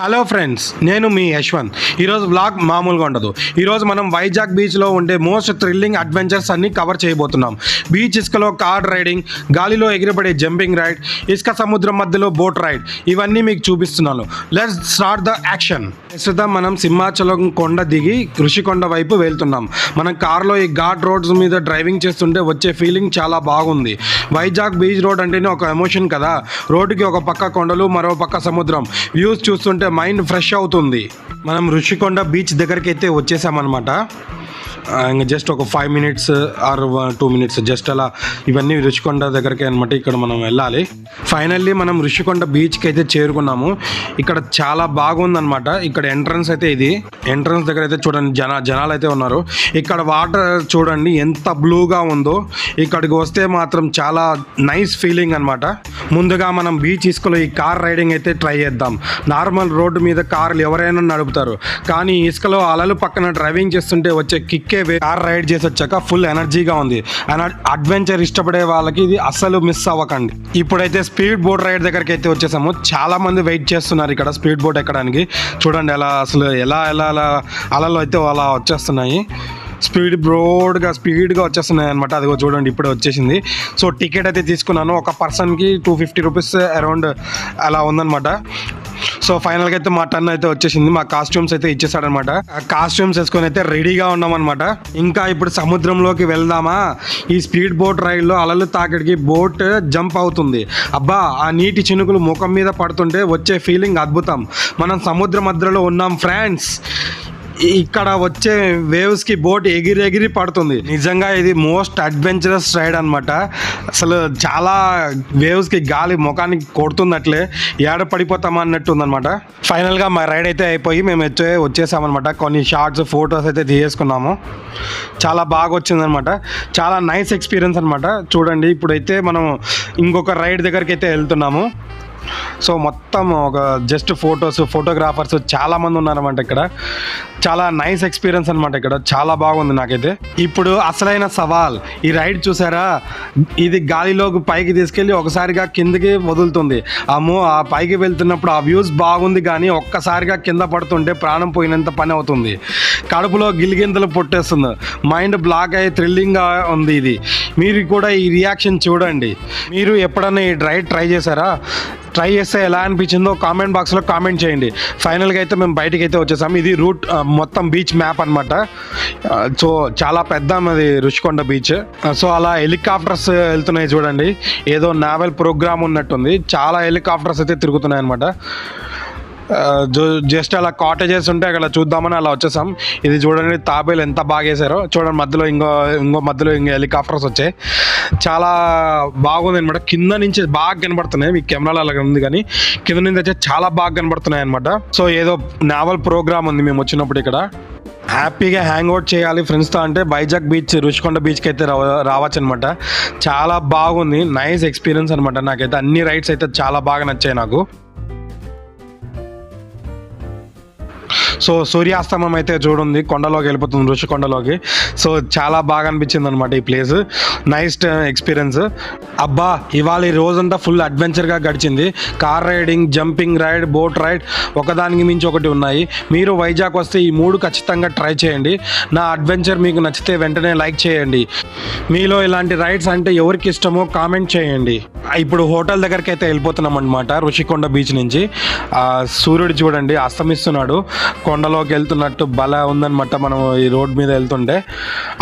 Hello friends, నేను మీ యశ్వంత్. ఈరోజు vlog మామూలుగా ఉండదు. ఈరోజు మనం వైజాగ్ బీచ్లో ఉండే మోస్ట్ థ్రిల్లింగ్ అడ్వెంచర్స్ అన్ని కవర్ చేయబోతున్నాం. బీచ్ ఇసుకలో కార్ రైడింగ్, గాలిలో ఎగిరిపడే జంపింగ్ రైడ్, ఇసుక సముద్రం మధ్యలో బోట్ రైడ్, ఇవన్నీ మీకు చూపిస్తున్నాను. Let's start the action. ప్రస్తుతం మనం సింహాచలం కొండ దిగి ఋషికొండ వైపు వెళ్తున్నాం. మనం కార్లో ఈ ఘాట్ రోడ్స్ మీద డ్రైవింగ్ చేస్తుంటే వచ్చే ఫీలింగ్ చాలా బాగుంది. వైజాగ్ బీచ్ రోడ్ అంటేనే ఒక ఎమోషన్ కదా. రోడ్డుకి ఒక పక్క కొండలు, మరో పక్క సముద్రం. వ్యూస్ చూస్తుంటే మైండ్ ఫ్రెష్ అవుతుంది. మనం ఋషికొండ బీచ్ దగ్గరికి అయితే వచ్చేసామన్నమాట. ఇంకా జస్ట్ ఒక 5 minutes ఆర్ 2 minutes జస్ట్ అలా ఇవన్నీ ఋషికొండ దగ్గరికి అనమాట. ఇక్కడ మనం వెళ్ళాలి. ఫైనల్లీ మనం ఋషికొండ బీచ్కి అయితే చేరుకున్నాము. ఇక్కడ చాలా బాగుందన్నమాట. ఇక్కడ ఎంట్రన్స్ అయితే ఇది. ఎంట్రన్స్ దగ్గర అయితే చూడండి జనాలు అయితే ఉన్నారు. ఇక్కడ వాటర్ చూడండి ఎంత బ్లూగా ఉందో. ఇక్కడికి వస్తే మాత్రం చాలా నైస్ ఫీలింగ్ అనమాట. ముందుగా మనం బీచ్ ఇసుకలో ఈ కార్ రైడింగ్ అయితే ట్రై చేద్దాం. నార్మల్ రోడ్డు మీద కార్లు ఎవరైనా నడుపుతారు, కానీ ఇసుకలో అలలు పక్కన డ్రైవింగ్ చేస్తుంటే వచ్చే కిక్కే కార్ రైడ్ చేసి వచ్చాక ఫుల్ ఎనర్జీగా ఉంది. అడ్వెంచర్ ఇష్టపడే వాళ్ళకి ఇది అస్సలు మిస్ అవ్వకండి. ఇప్పుడైతే స్పీడ్ బోట్ రైడ్ దగ్గరికి అయితే వచ్చేసాము. చాలా మంది వెయిట్ చేస్తున్నారు ఇక్కడ స్పీడ్ బోట్ ఎక్కడానికి. చూడండి ఎలా అసలు ఎలా అలలు అయితే అలా వచ్చేస్తున్నాయి. స్పీడ్గా వచ్చేస్తున్నాయి అనమాట. అదిగో చూడండి ఇప్పుడే వచ్చేసింది. సో టికెట్ అయితే తీసుకున్నాను. ఒక పర్సన్కి 250 రూపీస్ అరౌండ్ అలా ఉందన్నమాట. సో ఫైనల్గా అయితే మా టర్న్ అయితే వచ్చేసింది. మా కాస్ట్యూమ్స్ అయితే ఇచ్చేసాడనమాట. కాస్ట్యూమ్స్ వేసుకొని అయితే రెడీగా ఉన్నామన్నమాట. ఇంకా ఇప్పుడు సముద్రంలోకి వెళ్దామా. ఈ స్పీడ్ బోట్ రైడ్లో అలలు తాకిడికి బోట్ జంప్ అవుతుంది. అబ్బా, ఆ నీటి చినుకులు ముఖం మీద పడుతుంటే వచ్చే ఫీలింగ్ అద్భుతం. మనం సముద్ర మధ్యలో ఉన్నాం ఫ్రెండ్స్. ఇక్కడ వచ్చే వేవ్స్కి బోట్ ఎగిరి పడుతుంది. నిజంగా ఇది మోస్ట్ అడ్వెంచరస్ రైడ్ అనమాట. అసలు చాలా వేవ్స్కి గాలి ముఖానికి కొడుతుంది, అట్లే ఏడ పడిపోతామా అన్నట్టు ఉందన్నమాట. ఫైనల్గా మా రైడ్ అయితే అయిపోయి మేము వచ్చేసామన్నమాట. కొన్ని షార్ట్స్ ఫొటోస్ అయితే తీసేసుకున్నాము. చాలా బాగా వచ్చిందనమాట. చాలా నైస్ ఎక్స్పీరియన్స్ అనమాట. చూడండి ఇప్పుడైతే మనం ఇంకొక రైడ్ దగ్గరికి అయితే వెళ్తున్నాము. సో మొత్తం ఒక జస్ట్ ఫోటోగ్రాఫర్స్ చాలా మంది ఉన్నారన్నమాట. ఇక్కడ చాలా నైస్ ఎక్స్పీరియన్స్ అనమాట. ఇక్కడ చాలా బాగుంది నాకైతే. ఇప్పుడు అసలైన సవాల్, ఈ రైడ్ చూసారా, ఇది గాలిలోకి పైకి తీసుకెళ్ళి ఒకసారిగా కిందకి వదులుతుంది. అమ్మో, ఆ పైకి వెళ్తున్నప్పుడు ఆ వ్యూస్ బాగుంది, కానీ ఒక్కసారిగా కింద పడుతుంటే ప్రాణం పోయినంత పని అవుతుంది. కడుపులో గిలిగింతలు పుట్టేస్తుంది. మైండ్ బ్లాక్ అయ్యి థ్రిల్లింగ్గా ఉంది ఇది. మీరు కూడా ఈ రియాక్షన్ చూడండి. మీరు ఎప్పుడన్నా ఈ రైడ్ ట్రై చేశారా? ట్రై చేస్తే ఎలా అనిపించిందో కామెంట్ బాక్స్లో కామెంట్ చేయండి. ఫైనల్గా అయితే మేము బయటికి అయితే వచ్చేసాము. ఇది రూట్ మొత్తం బీచ్ మ్యాప్ అనమాట. సో చాలా పెద్ద అది ఋషికొండ బీచ్. సో అలా హెలికాప్టర్స్ వెళ్తున్నాయి చూడండి. ఏదో నావెల్ ప్రోగ్రామ్ ఉన్నట్టుంది. చాలా హెలికాప్టర్స్ అయితే తిరుగుతున్నాయి అనమాట. జస్ట్ అలా కాటేజెస్ ఉంటే అక్కడ చూద్దామని అలా వచ్చేసాం. ఇది చూడండి తాబేలు ఎంత బాగా వేసారో చూడండి. మధ్యలో మధ్యలో హెలికాప్టర్స్ వచ్చాయి. చాలా బాగుంది అనమాట. కింద నుంచి బాగా కనబడుతున్నాయి. మీ కెమెరాలో అలా ఉంది, కానీ కింద నుంచి అయితే చాలా బాగా కనబడుతున్నాయి అనమాట. సో ఏదో నావల్ ప్రోగ్రామ్ ఉంది మేము వచ్చినప్పుడు. ఇక్కడ హ్యాపీగా హ్యాంగ్ అవుట్ చేయాలి ఫ్రెండ్స్తో అంటే వైజాగ్ బీచ్, ఋషికొండ బీచ్కి అయితే రావచ్చు అనమాట. చాలా బాగుంది. నైస్ ఎక్స్పీరియన్స్ అనమాట. నాకైతే అన్ని రైడ్స్ అయితే చాలా బాగా నచ్చాయి నాకు. సో సూర్యాస్తమం అయితే చూడండి కొండలోకి వెళ్ళిపోతుంది, ఋషికొండలోకి. సో చాలా బాగా అనిపించింది అనమాట ఈ ప్లేస్. Nice experience. అబ్బా, ఇవాళ ఈ రోజంతా ఫుల్ అడ్వెంచర్గా గడిచింది. Car riding, jumping ride, boat ride, ఒకదానికి మించి ఒకటి ఉన్నాయి. మీరు వైజాగ్ వస్తే ఈ 3 ఖచ్చితంగా ట్రై చేయండి. నా అడ్వెంచర్ మీకు నచ్చితే వెంటనే లైక్ చేయండి. మీలో ఇలాంటి రైడ్స్ అంటే ఎవరికి ఇష్టమో కామెంట్ చేయండి. ఇప్పుడు హోటల్ దగ్గరికి అయితే వెళ్ళిపోతున్నాం అనమాట. ఋషికొండ బీచ్ నుంచి సూర్యుడు చూడండి అస్తమిస్తున్నాడు. కొండలోకి వెళ్తున్నట్టు భలే ఉందన్నమాట. మనం ఈ రోడ్ మీద వెళ్తుంటే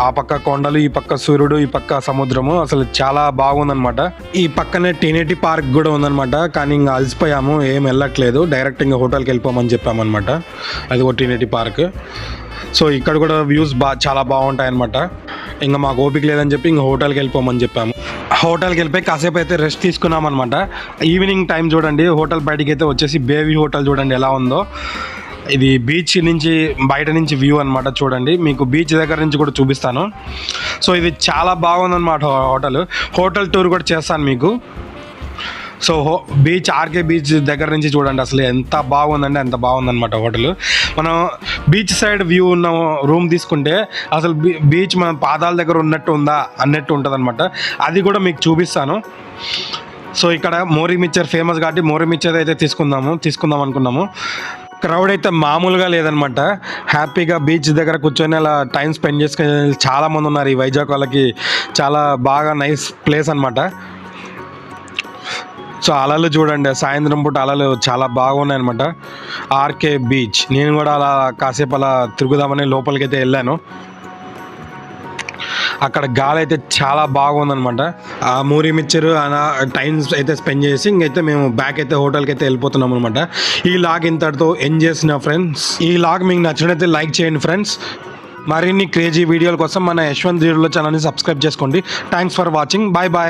ఆ పక్క కొండలు, ఈ పక్క సూర్యుడు, ఈ పక్క సముద్రము. అసలు చాలా బాగుందన్నమాట. ఈ పక్కనే టీనేటి పార్క్ కూడా ఉందన్నమాట. కానీ ఇంకా అలసిపోయాము, ఏం వెళ్ళట్లేదు. డైరెక్ట్ ఇంకా హోటల్కి వెళ్ళిపోమని చెప్పామన్నమాట. అది ఒక టీనేటి పార్క్. సో ఇక్కడ కూడా వ్యూస్ చాలా బాగుంటాయి అనమాట. ఇంకా మాకు ఓపిక లేదని చెప్పి ఇంకా హోటల్కి వెళ్ళిపోమని చెప్పాము. హోటల్కి వెళ్ళిపోయి కాసేపు అయితే రెస్ట్ తీసుకున్నాం అనమాట. ఈవినింగ్ టైం చూడండి. హోటల్ బయటికి అయితే వచ్చేసి బేబీ హోటల్ చూడండి ఎలా ఉందో. ఇది బీచ్ నుంచి బయట నుంచి వ్యూ అనమాట. చూడండి, మీకు బీచ్ దగ్గర నుంచి కూడా చూపిస్తాను. సో ఇది చాలా బాగుందన్నమాట హోటల్ టూర్ కూడా చేస్తాను మీకు. సో బీచ్, ఆర్కే బీచ్ దగ్గర నుంచి చూడండి అసలు ఎంత బాగుందంటే అంత బాగుందన్నమాట హోటల్. మనం బీచ్ సైడ్ వ్యూ ఉన్న రూమ్ తీసుకుంటే అసలు బీచ్ మన పాదాల దగ్గర ఉన్నట్టు ఉందా అన్నట్టు ఉంటుంది అనమాట. అది కూడా మీకు చూపిస్తాను. సో ఇక్కడ మోరీ మిక్చర్ ఫేమస్ కాబట్టి మోరీ మిక్చర్ అయితే తీసుకుందాం అనుకున్నాము. క్రౌడ్ అయితే మామూలుగా లేదనమాట. హ్యాపీగా బీచ్ దగ్గర కూర్చొని అలా టైం స్పెండ్ చేసుకుని చాలామంది ఉన్నారు. ఈ వైజాగ్ వాళ్ళకి చాలా బాగా నైస్ ప్లేస్ అనమాట. సో అలలు చూడండి, సాయంత్రం పూట అలలు చాలా బాగున్నాయి అనమాట. ఆర్కే బీచ్. నేను కూడా అలా కాసేపు అలా తిరుగుదామని లోపలికి అయితే వెళ్ళాను. అక్కడ గాలి అయితే చాలా బాగుందనమాట. ఆ మూరి మిక్చర్ అలా టైం అయితే స్పెండ్ చేసి ఇంకైతే మేము బ్యాక్ అయితే హోటల్కి అయితే వెళ్ళిపోతున్నాం అనమాట. ఈ లాగ్ ఇంతటితో ఎండ్ చేసిన ఫ్రెండ్స్. ఈ లాగ్ మీకు నచ్చినట్లయితే లైక్ చేయండి ఫ్రెండ్స్. మరిన్ని క్రేజీ వీడియోల కోసం మన యశ్వంత్ జీరోలో ఛానల్ని సబ్స్క్రైబ్ చేసుకోండి. Thanks for watching. Bye bye.